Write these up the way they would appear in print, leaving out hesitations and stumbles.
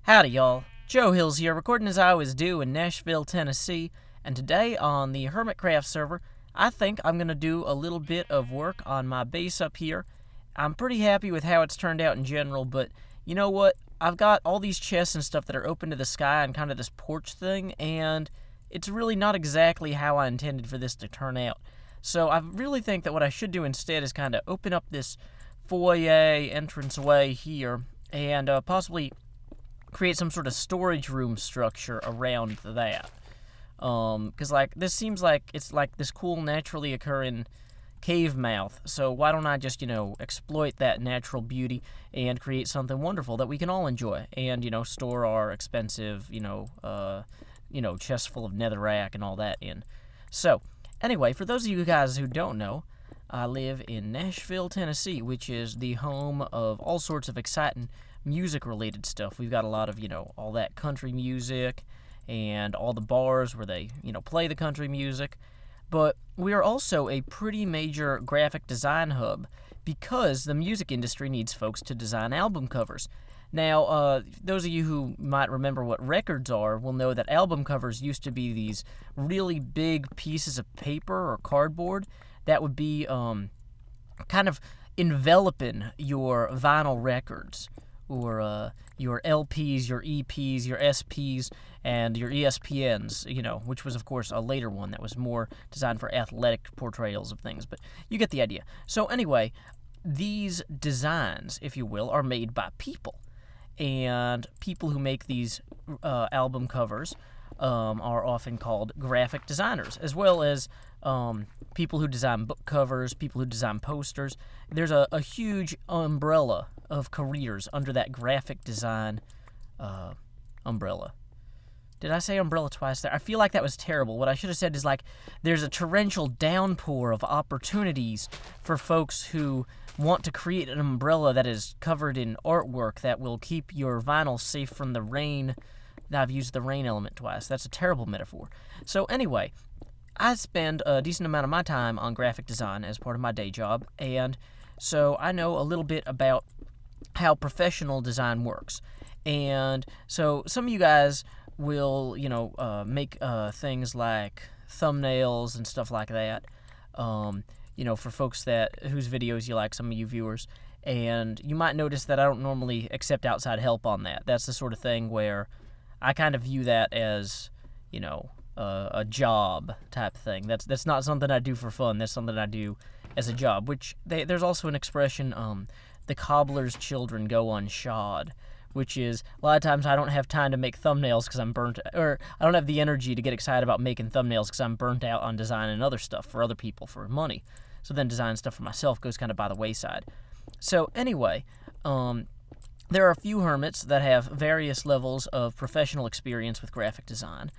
Howdy, y'all. Joe Hills here, recording as I always do in Nashville, Tennessee, and today on the hermitcraft server, I think I'm going to do a little bit of work on my base up here. I'm pretty happy with how it's turned out in general, but you know what? I've got all these chests and stuff that are open to the sky and kind of this porch thing, and it's really not exactly how I intended for this to turn out. So I really think that what I should do instead is kind of open up this foyer entranceway here and possibly create some sort of storage room structure around that. Because this seems like it's like this cool naturally occurring cave mouth, so why don't I just, exploit that natural beauty and create something wonderful that we can all enjoy and, store our expensive, chest full of netherrack and all that in. So, anyway, for those of you guys who don't know, I live in Nashville, Tennessee, which is the home of all sorts of exciting music-related stuff. We've got a lot of, all that country music and all the bars where they, play the country music. But we are also a pretty major graphic design hub because the music industry needs folks to design album covers. Now, those of you who might remember what records are will know that album covers used to be these really big pieces of paper or cardboard that would be kind of enveloping your vinyl records, or your LPs, your EPs, your SPs, and your ESPNs, which was, of course, a later one that was more designed for athletic portrayals of things, but you get the idea. So anyway, these designs, if you will, are made by people, and people who make these album covers are often called graphic designers, as well as people who design book covers, people who design posters. There's a huge umbrella of careers under that graphic design umbrella. Did I say umbrella twice there? I feel like that was terrible. What I should have said is there's a torrential downpour of opportunities for folks who want to create an umbrella that is covered in artwork that will keep your vinyl safe from the rain. I've used the rain element twice. That's a terrible metaphor. So anyway, I spend a decent amount of my time on graphic design as part of my day job, and so I know a little bit about how professional design works. And so some of you guys will, make things like thumbnails and stuff like that, for folks whose videos you like, some of you viewers. And you might notice that I don't normally accept outside help on that. That's the sort of thing where I kind of view that as, a job type thing. That's not something I do for fun. That's something I do as a job, which there's also an expression, the cobbler's children go unshod, which is a lot of times I don't have time to make thumbnails because I'm burnt, or I don't have the energy to get excited about making thumbnails because I'm burnt out on designing other stuff for other people for money. So then designing stuff for myself goes kind of by the wayside. So anyway, there are a few hermits that have various levels of professional experience with graphic design.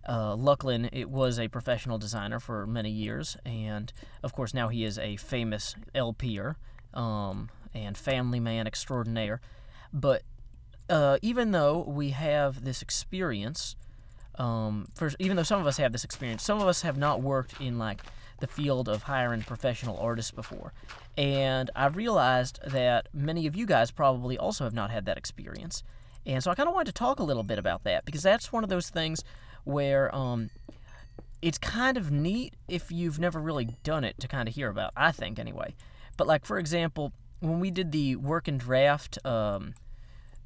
Lucklin, it was a professional designer for many years, and of course now he is a famous LPer and family man extraordinaire. But even though we have this experience, even though some of us have this experience, some of us have not worked in the field of hiring professional artists before. And I've realized that many of you guys probably also have not had that experience. And so I kind of wanted to talk a little bit about that, because that's one of those things where it's kind of neat if you've never really done it to kind of hear about, I think anyway. But for example, when we did the work and draft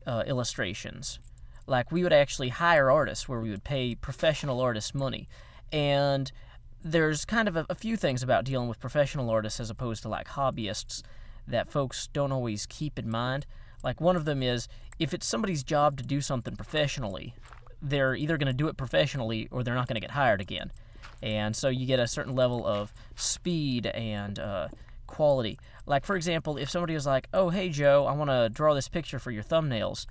illustrations, we would actually hire artists where we would pay professional artists money. And there's kind of a few things about dealing with professional artists as opposed to hobbyists that folks don't always keep in mind. One of them is, if it's somebody's job to do something professionally, they're either going to do it professionally or they're not going to get hired again. And so you get a certain level of speed and quality. For example, if somebody was like, oh, hey, Joe, I want to draw this picture for your thumbnails.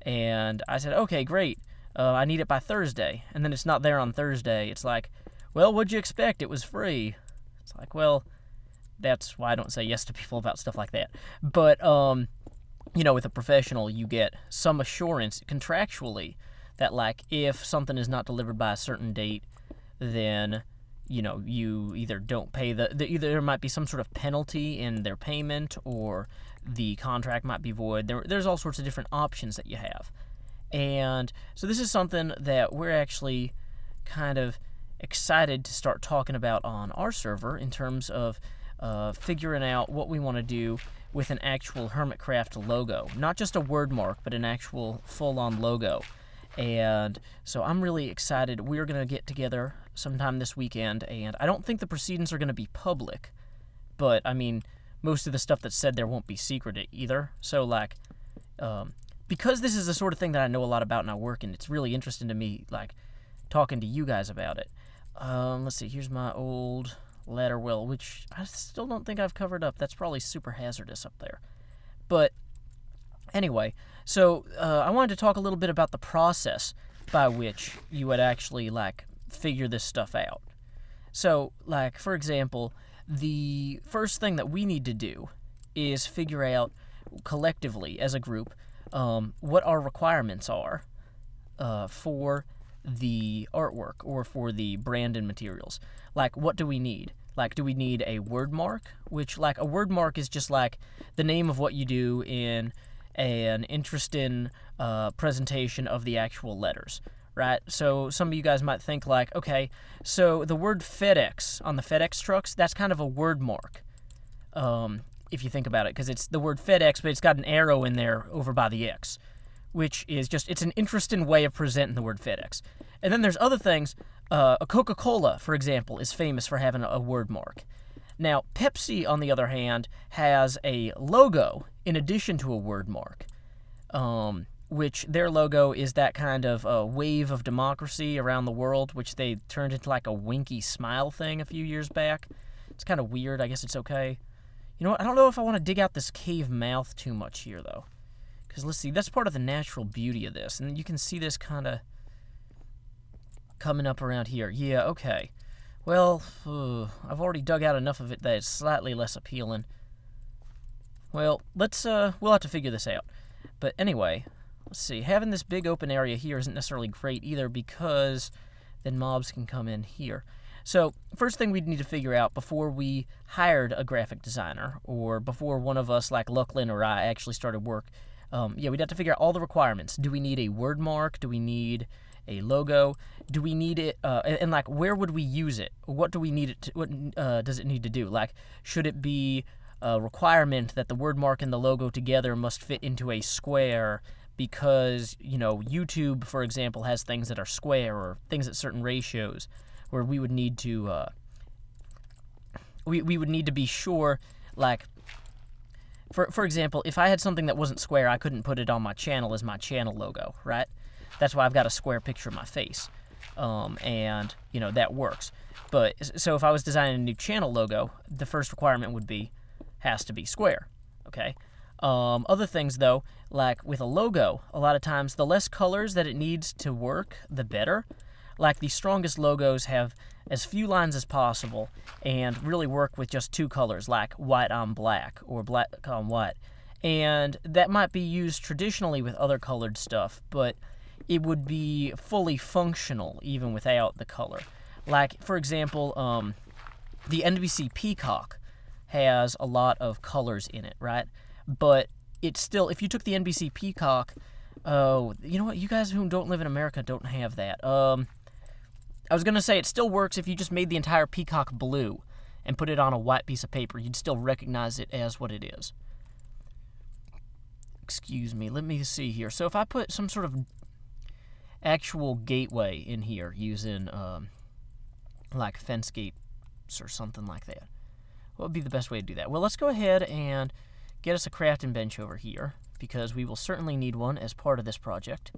And I said, okay, great. I need it by Thursday. And then it's not there on Thursday. It's well, what'd you expect? It was free. It's well, that's why I don't say yes to people about stuff like that. But, with a professional, you get some assurance contractually that, if something is not delivered by a certain date, then, you either don't pay either there might be some sort of penalty in their payment, or the contract might be void. There's all sorts of different options that you have. And so this is something that we're actually kind of excited to start talking about on our server in terms of figuring out what we want to do with an actual hermitcraft logo. Not just a word mark, but an actual full-on logo. And so I'm really excited. We're going to get together sometime this weekend, and I don't think the proceedings are going to be public, but, I mean, most of the stuff that's said there won't be secret either. So, like, because this is the sort of thing that I know a lot about and I work in, it's really interesting to me, like, talking to you guys about it. Let's see, here's my old ladder well, which I still don't think I've covered up. That's probably super hazardous up there. But anyway, so I wanted to talk a little bit about the process by which you would actually, like, figure this stuff out. So, like, for example, the first thing that we need to do is figure out collectively as a group what our requirements are for the artwork or for the brand and materials. Like, what do we need? Like, do we need a word mark? Which, like, a word mark is just like the name of what you do in an interesting presentation of the actual letters, right? So some of you guys might think, like, okay, so the word FedEx on the FedEx trucks, that's kind of a word mark, if you think about it, because it's the word FedEx, but it's got an arrow in there over by the X, which is just, it's an interesting way of presenting the word FedEx. And then there's other things. A Coca-Cola, for example, is famous for having a word mark. Now, Pepsi, on the other hand, has a logo in addition to a word mark, which their logo is that kind of wave of democracy around the world, which they turned into like a winky smile thing a few years back. It's kind of weird. I guess it's okay. You know what? I don't know if I want to dig out this cave mouth too much here, though. Because, let's see, that's part of the natural beauty of this. And you can see this kind of coming up around here. Yeah, okay. Well, I've already dug out enough of it that it's slightly less appealing. Well, we'll have to figure this out. But anyway, let's see. Having this big open area here isn't necessarily great either, because then mobs can come in here. So, first thing we'd need to figure out before we hired a graphic designer, or before one of us, like Lucklin or I, actually started work, we'd have to figure out all the requirements. Do we need a word mark? Do we need a logo? Do we need it, and like, where would we use it? What do we need it to, what does it need to do? Like, should it be a requirement that the word mark and the logo together must fit into a square because, you know, YouTube, for example, has things that are square or things at certain ratios, where we would need to, we would need to be sure, like, for example, if I had something that wasn't square, I couldn't put it on my channel as my channel logo, right? That's why I've got a square picture of my face, and, you know, that works. But, so if I was designing a new channel logo, the first requirement would be, has to be square, okay? Other things, though, like with a logo, a lot of times the less colors that it needs to work, the better. Like, the strongest logos have as few lines as possible and really work with just two colors, like white on black or black on white. And that might be used traditionally with other colored stuff, but it would be fully functional even without the color. Like, for example, the NBC Peacock has a lot of colors in it, right? But it's still, if you took the NBC Peacock, oh, you know what? You guys who don't live in America don't have that. I was going to say it still works if you just made the entire peacock blue and put it on a white piece of paper. You'd still recognize it as what it is. Excuse me, let me see here. So if I put some sort of actual gateway in here using, like, fence gates or something like that, what would be the best way to do that? Well, let's go ahead and get us a crafting bench over here, because we will certainly need one as part of this project.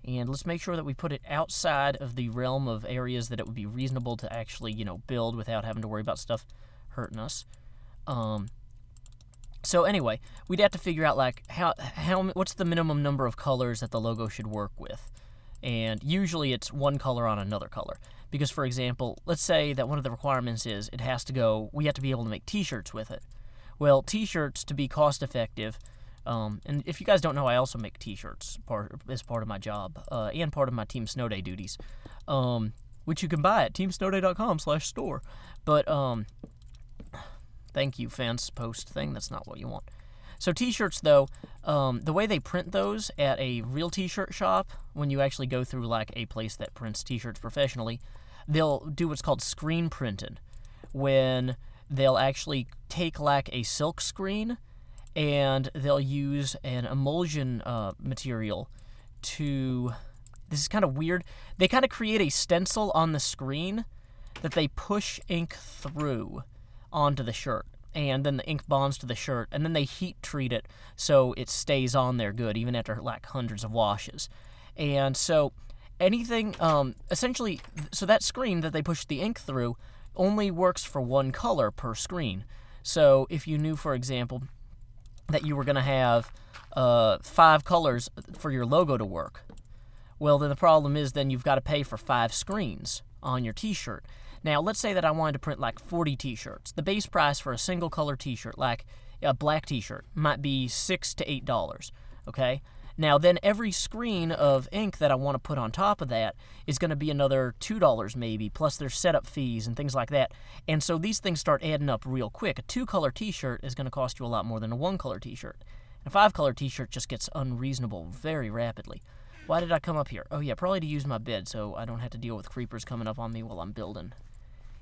And let's make sure that we put it outside of the realm of areas that it would be reasonable to actually, you know, build without having to worry about stuff hurting us. So anyway, we'd have to figure out, like, what's the minimum number of colors that the logo should work with. And usually it's one color on another color. Because, for example, let's say that one of the requirements is we have to be able to make t-shirts with it. Well, t-shirts, to be cost-effective, and if you guys don't know, I also make t-shirts as part of my job, and part of my Team Snow Day duties, which you can buy at teamsnowday.com/store. But, thank you, fence post thing. That's not what you want. So t-shirts, though, the way they print those at a real t-shirt shop, when you actually go through like a place that prints t-shirts professionally, they'll do what's called screen printing, when they'll actually take like a silk screen and they'll use an emulsion material to, this is kind of weird, they kind of create a stencil on the screen that they push ink through onto the shirt, and then the ink bonds to the shirt, and then they heat treat it so it stays on there good even after like hundreds of washes. And so anything, essentially, so that screen that they push the ink through only works for one color per screen. So if you knew, for example, that you were going to have 5 colors for your logo to work, well, then the problem is then you've got to pay for 5 screens on your t-shirt. Now, let's say that I wanted to print like 40 t-shirts. The base price for a single color t-shirt, like a black t-shirt, might be $6 to $8, okay? Now, then every screen of ink that I want to put on top of that is going to be another $2 maybe, plus there's setup fees and things like that. And so these things start adding up real quick. A 2-color t-shirt is going to cost you a lot more than a 1-color t-shirt. A 5-color t-shirt just gets unreasonable very rapidly. Why did I come up here? Oh yeah, probably to use my bed so I don't have to deal with creepers coming up on me while I'm building.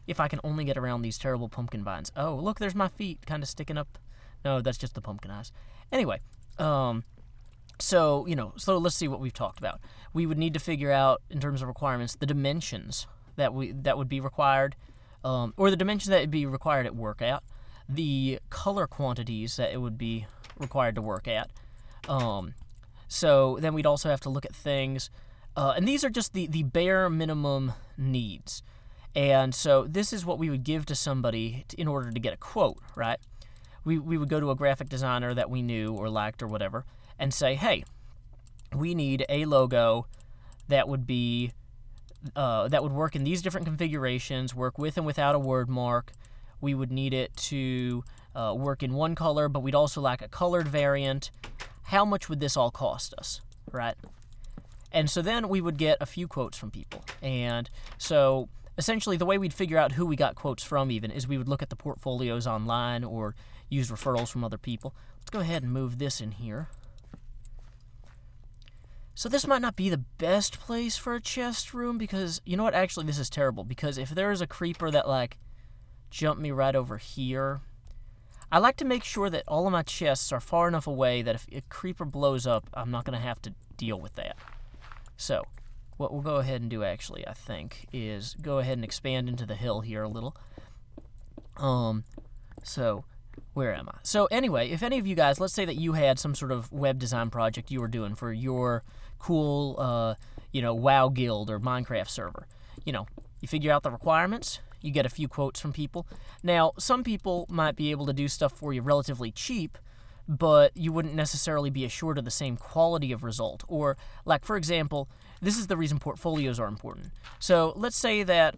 If I can only get around these terrible pumpkin vines. Oh, look, there's my feet kind of sticking up. No, that's just the pumpkin eyes. Anyway, so let's see what we've talked about. We would need to figure out, in terms of requirements, the dimensions that would be required, or the dimensions that would be required at work at, the color quantities that it would be required to work at. So then we'd also have to look at things, and these are just the bare minimum needs. And so this is what we would give to somebody in order to get a quote, right? We would go to a graphic designer that we knew or liked or whatever and say, hey, we need a logo that would be that would work in these different configurations, work with and without a word mark. We would need it to work in one color, but we'd also like a colored variant. How much would this all cost us, right? And so then we would get a few quotes from people. And so essentially the way we'd figure out who we got quotes from even is we would look at the portfolios online or use referrals from other people. Let's go ahead and move this in here. So this might not be the best place for a chest room because, you know what, actually this is terrible because if there is a creeper that like jumped me right over here, I like to make sure that all of my chests are far enough away that if a creeper blows up, I'm not going to have to deal with that. So what we'll go ahead and do actually, I think, is go ahead and expand into the hill here a little. So where am I? So anyway, if any of you guys, let's say that you had some sort of web design project you were doing for your cool, WoW guild or Minecraft server. You figure out the requirements, you get a few quotes from people. Now, some people might be able to do stuff for you relatively cheap, but you wouldn't necessarily be assured of the same quality of result. Or, like, for example, this is the reason portfolios are important. So let's say that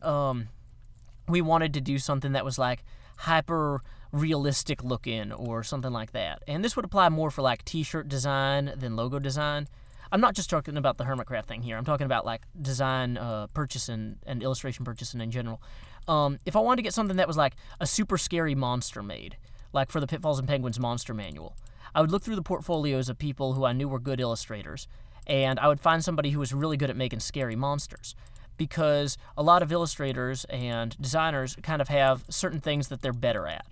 we wanted to do something that was like hyper realistic looking or something like that. And this would apply more for like t-shirt design than logo design. I'm not just talking about the hermitcraft thing here. I'm talking about like design purchasing and illustration purchasing in general. If I wanted to get something that was like a super scary monster made, like for the Pitfalls and Penguins monster manual, I would look through the portfolios of people who I knew were good illustrators, and I would find somebody who was really good at making scary monsters. Because a lot of illustrators and designers kind of have certain things that they're better at,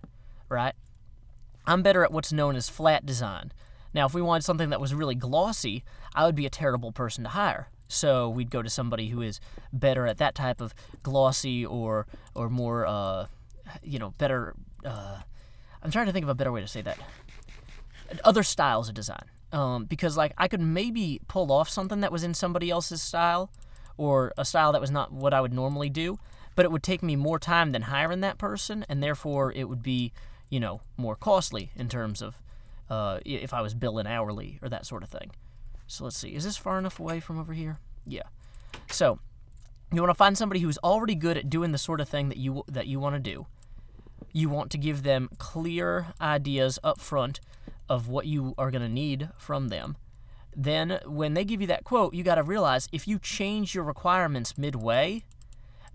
right? I'm better at what's known as flat design. Now, if we wanted something that was really glossy, I would be a terrible person to hire. So we'd go to somebody who is better at that type of glossy or more, better. I'm trying to think of a better way to say that. Other styles of design. Because, like, I could maybe pull off something that was in somebody else's style, or a style that was not what I would normally do, but it would take me more time than hiring that person, and therefore it would be, more costly in terms of if I was billing hourly or that sort of thing. So let's see, is this far enough away from over here? Yeah. So you want to find somebody who's already good at doing the sort of thing that you want to do. You want to give them clear ideas up front of what you are going to need from them. Then when they give you that quote, you got to realize if you change your requirements midway,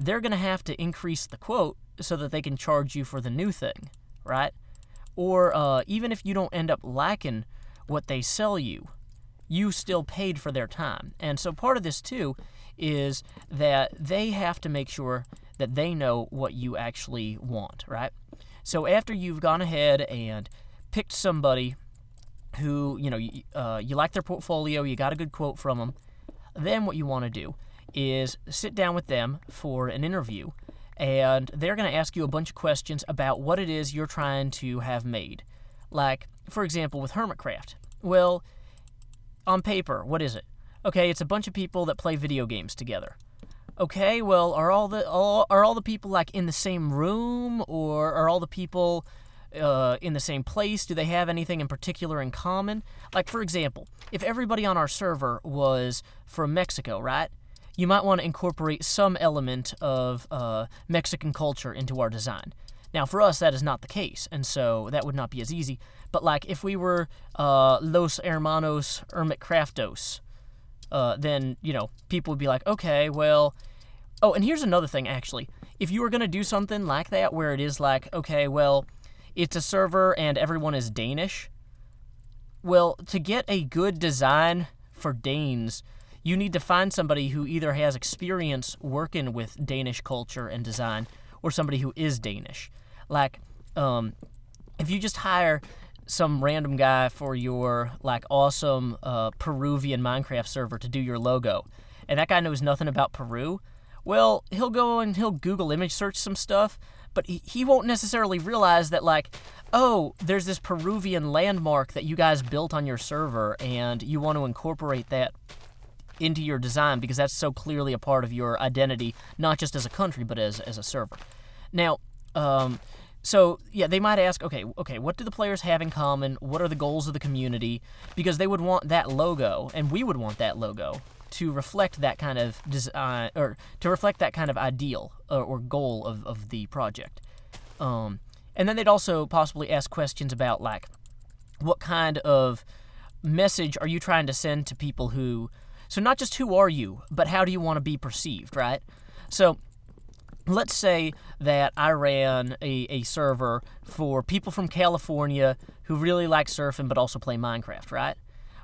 they're going to have to increase the quote so that they can charge you for the new thing, right? or even if you don't end up liking what they sell you, you still paid for their time. And so part of this too is that they have to make sure that they know what you actually want, right? So after you've gone ahead and picked somebody who, you like their portfolio, you got a good quote from them, then what you want to do is sit down with them for an interview, and they're going to ask you a bunch of questions about what it is you're trying to have made. Like, for example, with hermitcraft. Well, on paper, what is it? Okay, it's a bunch of people that play video games together. Okay, well, are all the people like in the same room, or are all the people in the same place? Do they have anything in particular in common? Like, for example, if everybody on our server was from Mexico, right? You might want to incorporate some element of Mexican culture into our design. Now, for us, that is not the case, and so that would not be as easy. But, like, if we were Los Hermanos Hermitcraftos, then, people would be like, okay, well... Oh, and here's another thing, actually. If you were going to do something like that, where it is like, okay, well, it's a server and everyone is Danish, well, to get a good design for Danes, you need to find somebody who either has experience working with Danish culture and design, or somebody who is Danish. Like, if you just hire some random guy for your, like, awesome Peruvian Minecraft server to do your logo, and that guy knows nothing about Peru, well, he'll go and he'll Google image search some stuff, but he won't necessarily realize that, like, oh, there's this Peruvian landmark that you guys built on your server, and you want to incorporate that into your design because that's so clearly a part of your identity, not just as a country, but as a server. Now, so, yeah, they might ask, okay, what do the players have in common? What are the goals of the community? Because they would want that logo, and we would want that logo, to reflect that kind of design, or to reflect that kind of ideal or goal of the project. And then they'd also possibly ask questions about, like, what kind of message are you trying to send to people who... So not just who are you, but how do you want to be perceived, right? So let's say that I ran a server for people from California who really like surfing but also play Minecraft, right?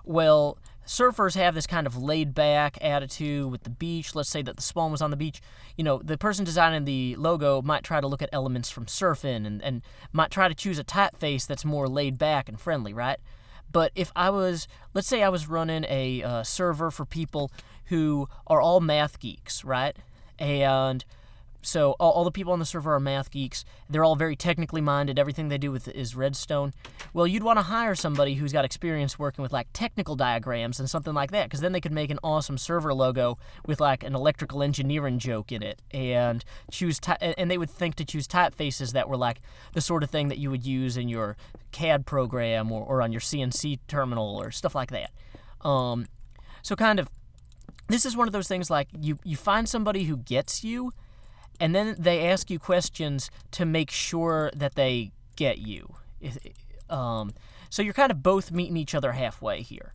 Well, surfers have this kind of laid-back attitude with the beach. Let's say that the spawn was on the beach. The person designing the logo might try to look at elements from surfing and might try to choose a typeface that's more laid-back and friendly, right? But if let's say I was running a server for people who are all math geeks, right? And so all the people on the server are math geeks. They're all very technically minded. Everything they do is redstone. Well, you'd want to hire somebody who's got experience working with, like, technical diagrams and something like that, because then they could make an awesome server logo with, like, an electrical engineering joke in it, and and they would think to choose typefaces that were, like, the sort of thing that you would use in your CAD program or on your CNC terminal or stuff like that. So kind of, this is one of those things, like, you find somebody who gets you, and then they ask you questions to make sure that they get you. So you're kind of both meeting each other halfway here.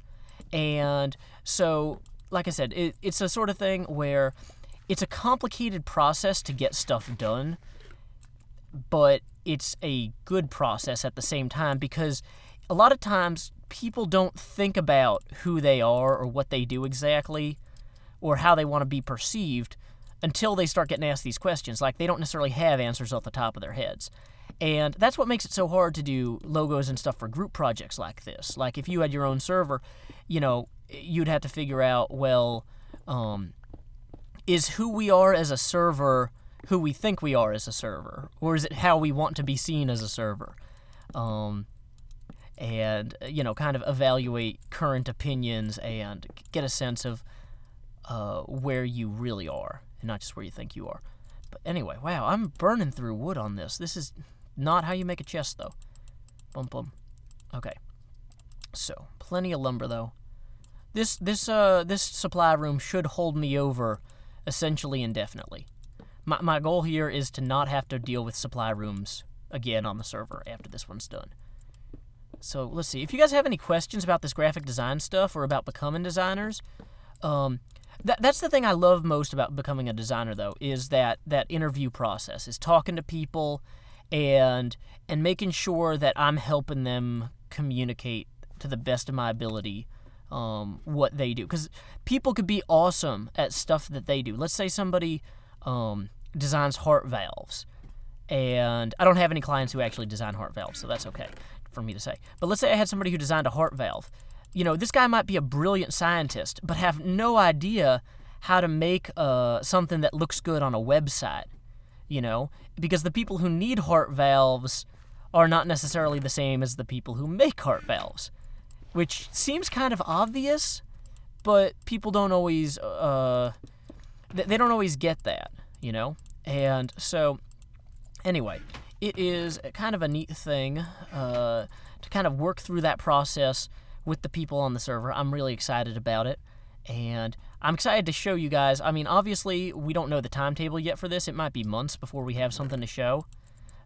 And so, like I said, it's a sort of thing where it's a complicated process to get stuff done, but it's a good process at the same time, because a lot of times people don't think about who they are or what they do exactly or how they want to be perceived until they start getting asked these questions. Like, they don't necessarily have answers off the top of their heads. And that's what makes it so hard to do logos and stuff for group projects like this. Like, if you had your own server, you'd have to figure out, well, is who we are as a server who we think we are as a server? Or is it how we want to be seen as a server? And, kind of evaluate current opinions and get a sense of where you really are, and not just where you think you are. But anyway, wow, I'm burning through wood on this. This is not how you make a chest, though. Bum bum. Okay. So, plenty of lumber, though. This supply room should hold me over essentially indefinitely. My goal here is to not have to deal with supply rooms again on the server after this one's done. So, let's see. If you guys have any questions about this graphic design stuff or about becoming designers, that's the thing I love most about becoming a designer, though, is that interview process, is talking to people and making sure that I'm helping them communicate to the best of my ability what they do. Because people could be awesome at stuff that they do. Let's say somebody designs heart valves, and I don't have any clients who actually design heart valves, so that's okay for me to say. But let's say I had somebody who designed a heart valve. This guy might be a brilliant scientist, but have no idea how to make something that looks good on a website, because the people who need heart valves are not necessarily the same as the people who make heart valves, which seems kind of obvious, but people don't always, they don't always get that, And so, anyway, it is kind of a neat thing to kind of work through that process with the people on the server. I'm really excited about it, and I'm excited to show you guys. I mean, obviously, we don't know the timetable yet for this. It might be months before we have something to show,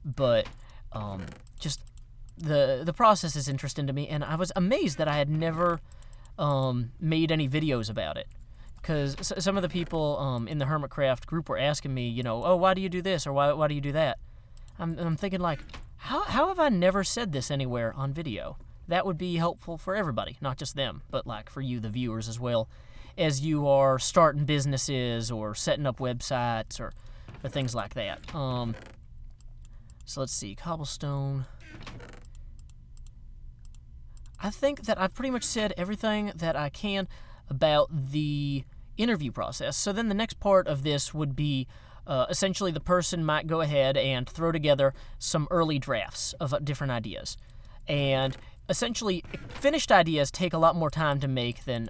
but just the process is interesting to me, and I was amazed that I had never made any videos about it, because some of the people in the hermitcraft group were asking me, oh, why do you do this, or why do you do that? I'm thinking, like, how have I never said this anywhere on video? That would be helpful for everybody, not just them, but like for you, the viewers, as well, as you are starting businesses or setting up websites or things like that. So let's see, cobblestone. I think that I've pretty much said everything that I can about the interview process. So then the next part of this would be essentially the person might go ahead and throw together some early drafts of different ideas. And essentially, finished ideas take a lot more time to make than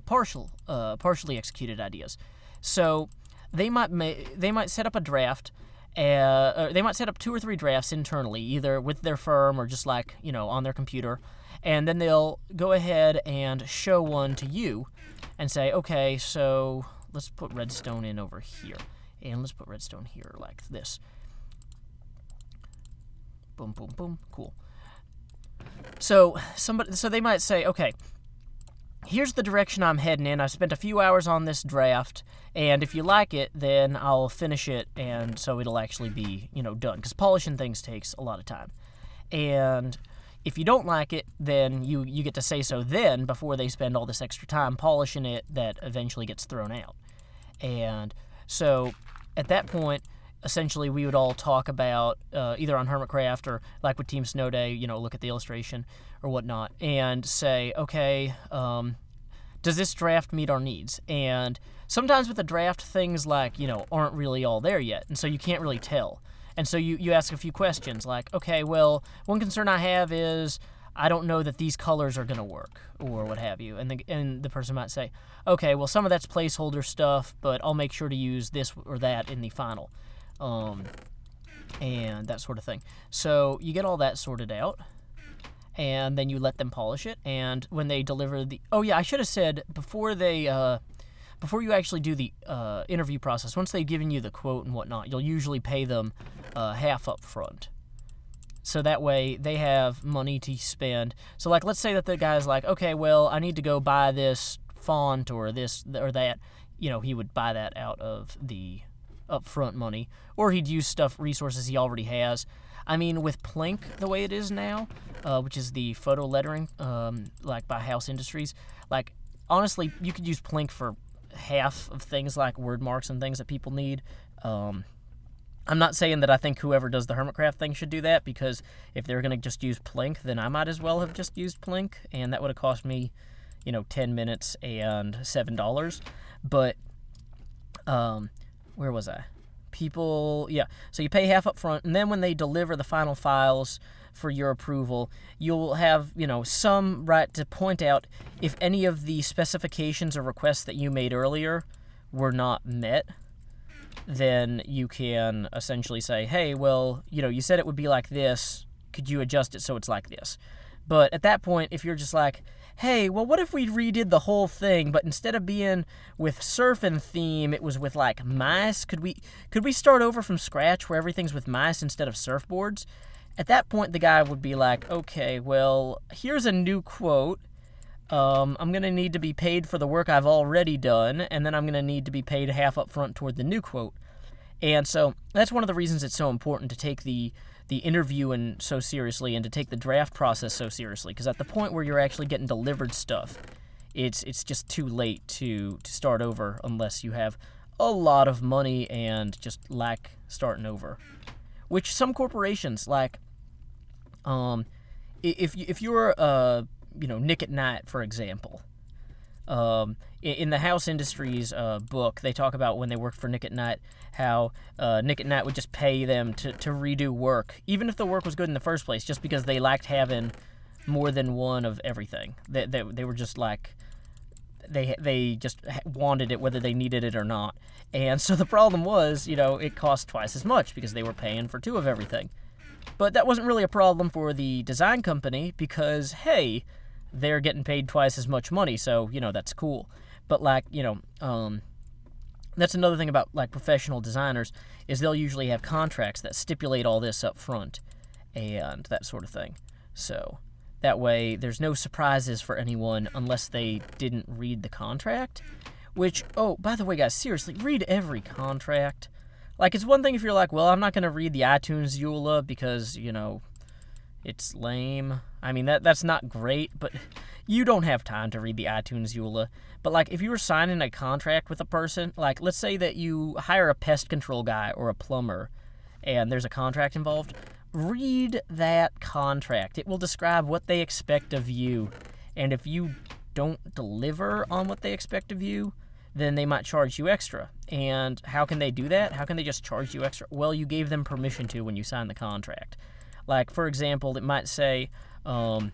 partially executed ideas. So they might set up a draft. They might set up 2 or 3 drafts internally, either with their firm or just like, on their computer. And then they'll go ahead and show one to you and say, okay, so let's put redstone in over here. And let's put redstone here like this. Boom, boom, boom. Cool. So they might say, okay, here's the direction I'm heading in. I spent a few hours on this draft, and if you like it, then I'll finish it, and so it'll actually be, done. Because polishing things takes a lot of time. And if you don't like it, then you get to say so then before they spend all this extra time polishing it that eventually gets thrown out. And so at that point, essentially we would all talk about either on hermitcraft or like with Team Snow Day, look at the illustration or whatnot and say, okay, does this draft meet our needs? And sometimes with the draft, things like, aren't really all there yet, and so you can't really tell. And so you ask a few questions like, okay, well, one concern I have is I don't know that these colors are going to work or what have you. And the person might say, okay, well, some of that's placeholder stuff, but I'll make sure to use this or that in the final. And that sort of thing. So you get all that sorted out, and then you let them polish it. And when they deliver I should have said before you actually do the interview process, once they've given you the quote and whatnot, you'll usually pay them half up front. So that way they have money to spend. So like, let's say that the guy's like, okay, well, I need to go buy this font or this or that. He would buy that out of the upfront money, or he'd use resources he already has. I mean, with Plink the way it is now, which is the photo lettering, like by House Industries, like honestly, you could use Plink for half of things like word marks and things that people need. I'm not saying that I think whoever does the hermitcraft thing should do that, because if they're going to just use Plink, then I might as well have just used Plink, and that would have cost me, 10 minutes and $7. But where was I? So you pay half up front, and then when they deliver the final files for your approval, you'll have, some right to point out if any of the specifications or requests that you made earlier were not met. Then you can essentially say, hey, well, you said it would be like this. Could you adjust it so it's like this? But at that point, if you're just like, hey, well, what if we redid the whole thing, but instead of being with surfing theme, it was with like mice? Could we start over from scratch where everything's with mice instead of surfboards? At that point, the guy would be like, okay, well, here's a new quote. I'm going to need to be paid for the work I've already done, and then I'm going to need to be paid half up front toward the new quote. And so that's one of the reasons it's so important to take the the interviewing so seriously and to take the draft process so seriously, because at the point where you're actually getting delivered stuff, it's just too late to start over unless you have a lot of money and just lack starting over. Which some corporations, like, if you're Nick at Night, for example, in the House Industries book, they talk about when they worked for Nick at Night, how Nick at Night would just pay them to redo work, even if the work was good in the first place, just because they liked having more than one of everything. They were just like, they just wanted it whether they needed it or not. And so the problem was, it cost twice as much because they were paying for two of everything. But that wasn't really a problem for the design company because, hey, they're getting paid twice as much money, so, that's cool. But, that's another thing about, professional designers, is they'll usually have contracts that stipulate all this up front and that sort of thing. So that way there's no surprises for anyone unless they didn't read the contract. Which, oh, by the way, guys, seriously, read every contract. It's one thing if you're like, well, I'm not going to read the iTunes EULA because, it's lame. I mean, that's not great, but you don't have time to read the iTunes EULA. But, if you were signing a contract with a person, let's say that you hire a pest control guy or a plumber, and there's a contract involved, read that contract. It will describe what they expect of you, and if you don't deliver on what they expect of you, then they might charge you extra. And how can they do that? How can they just charge you extra? Well, you gave them permission to when you signed the contract. For example, it might say, if I'm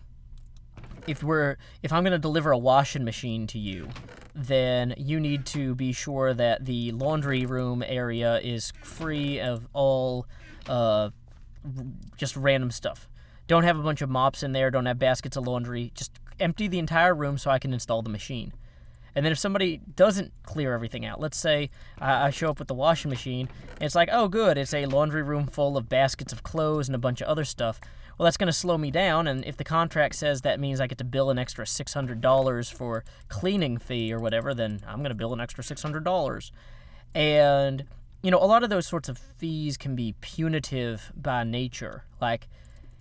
going to deliver a washing machine to you, then you need to be sure that the laundry room area is free of all just random stuff. Don't have a bunch of mops in there, don't have baskets of laundry, just empty the entire room so I can install the machine. And then if somebody doesn't clear everything out, let's say I show up with the washing machine, and it's like, oh good, it's a laundry room full of baskets of clothes and a bunch of other stuff. Well, that's going to slow me down, and if the contract says that means I get to bill an extra $600 for cleaning fee or whatever, then I'm going to bill an extra $600. And, a lot of those sorts of fees can be punitive by nature.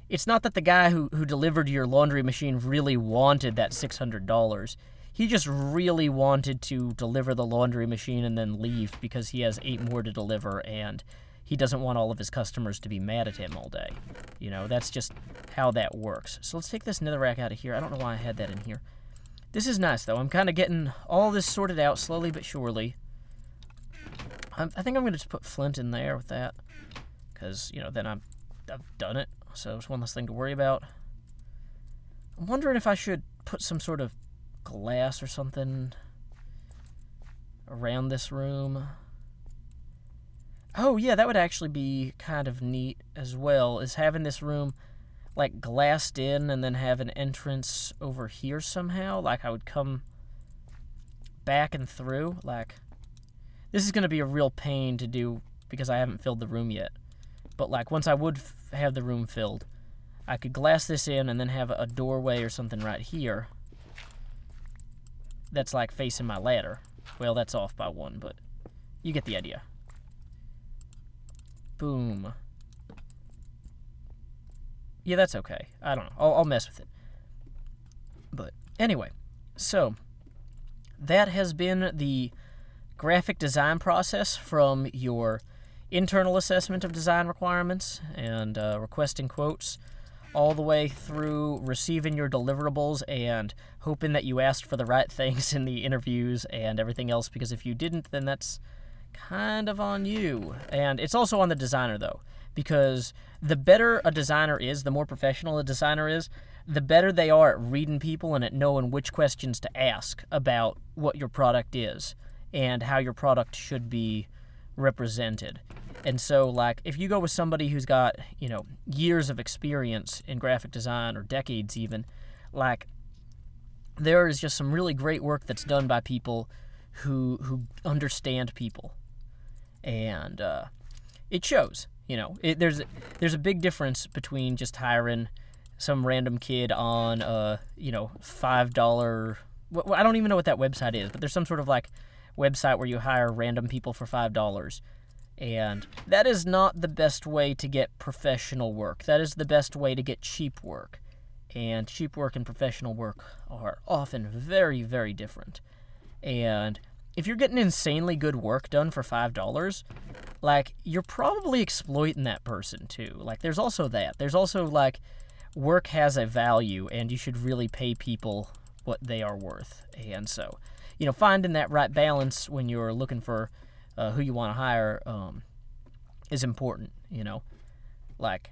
It's not that the guy who delivered your laundry machine really wanted that $600. He just really wanted to deliver the laundry machine and then leave because he has 8 more to deliver and he doesn't want all of his customers to be mad at him all day. That's just how that works. So let's take this netherrack out of here. I don't know why I had that in here. This is nice, though. I'm kind of getting all this sorted out slowly but surely. I think I'm going to just put flint in there with that because, then I've done it. So it's one less thing to worry about. I'm wondering if I should put some sort of glass or something around this room. Oh, yeah, that would actually be kind of neat as well, is having this room, glassed in and then have an entrance over here somehow. I would come back and through. This is going to be a real pain to do because I haven't filled the room yet. But, once I would have the room filled, I could glass this in and then have a doorway or something right here that's facing my ladder. Well, that's off by one, but you get the idea. Boom. Yeah, that's okay. I don't know. I'll mess with it. But anyway, so that has been the graphic design process from your internal assessment of design requirements and requesting quotes all the way through receiving your deliverables and hoping that you asked for the right things in the interviews and everything else, because if you didn't, then that's kind of on you. And it's also on the designer, though, because the better a designer is, the more professional a designer is, the better they are at reading people and at knowing which questions to ask about what your product is and how your product should be represented. And so, if you go with somebody who's got, years of experience in graphic design, or decades even, there is just some really great work that's done by people who understand people. And it shows, there's a big difference between just hiring some random kid on $5, I don't even know what that website is, but there's some sort of website where you hire random people for $5. And that is not the best way to get professional work. That is the best way to get cheap work. And cheap work and professional work are often very, very different. And if you're getting insanely good work done for $5, like, you're probably exploiting that person too. Like, there's also that. There's also, like, work has a value, and you should really pay people what they are worth. And so, finding that right balance when you're looking for who you want to hire is important, Like,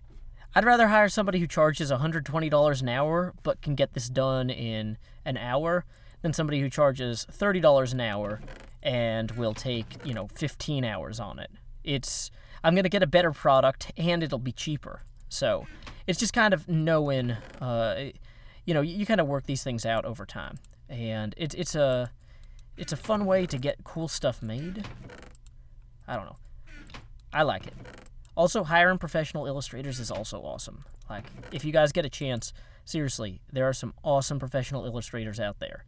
I'd rather hire somebody who charges $120 an hour but can get this done in an hour than somebody who charges $30 an hour and will take, 15 hours on it. I'm going to get a better product, and it'll be cheaper. So it's just kind of knowing, you kind of work these things out over time. And it's a fun way to get cool stuff made. I don't know. I like it. Also, hiring professional illustrators is also awesome. Like, if you guys get a chance, seriously, there are some awesome professional illustrators out there.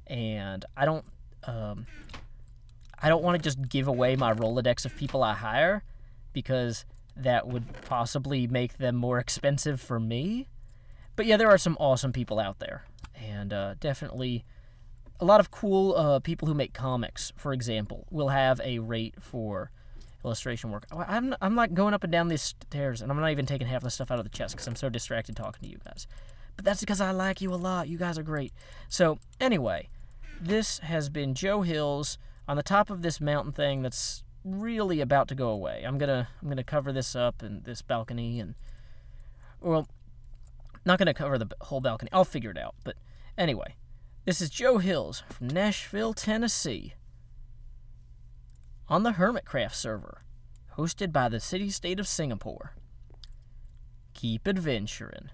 And I don't want to just give away my Rolodex of people I hire, because that would possibly make them more expensive for me. But yeah, there are some awesome people out there. And definitely a lot of cool people who make comics, for example, will have a rate for illustration work. I'm like going up and down these stairs, and I'm not even taking half the stuff out of the chest because I'm so distracted talking to you guys. But that's because I like you a lot. You guys are great. So anyway, this has been Joe Hills on the top of this mountain thing that's really about to go away. I'm gonna cover this up and this balcony, and, well, not gonna cover the whole balcony. I'll figure it out. But anyway, this is Joe Hills from Nashville, Tennessee, on the Hermitcraft server, hosted by the city-state of Singapore. Keep adventuring.